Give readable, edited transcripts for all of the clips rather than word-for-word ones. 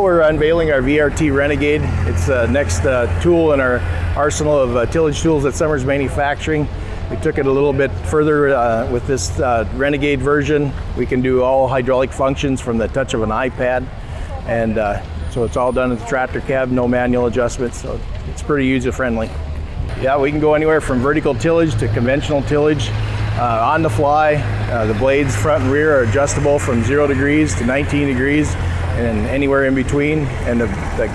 Well, we're unveiling our VRT Renegade. It's the next tool in our arsenal of tillage tools that Summers Manufacturing. We took it a little bit further with this Renegade version. We can do all hydraulic functions from the touch of an iPad, and so it's all done in the tractor cab, no manual adjustments, so it's pretty user-friendly. Yeah, we can go anywhere from vertical tillage to conventional tillage. On the fly, the blades front and rear are adjustable from 0 degrees to 19 degrees and anywhere in between, and the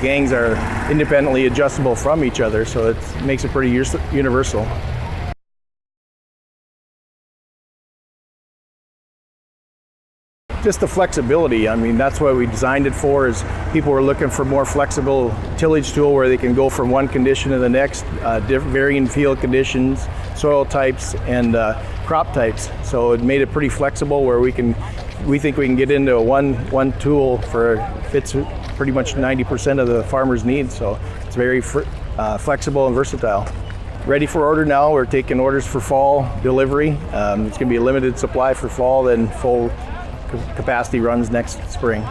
gangs are independently adjustable from each other, so it makes it pretty universal. Just the flexibility. I mean, that's what we designed it for, is people were looking for more flexible tillage tool where they can go from one condition to the next, varying field conditions, soil types, and crop types. So it made it pretty flexible where we think we can get into one tool for fits pretty much 90% of the farmer's needs. So it's very flexible and versatile. Ready for order now. We're taking orders for fall delivery. It's going to be a limited supply for fall, then full capacity runs next spring.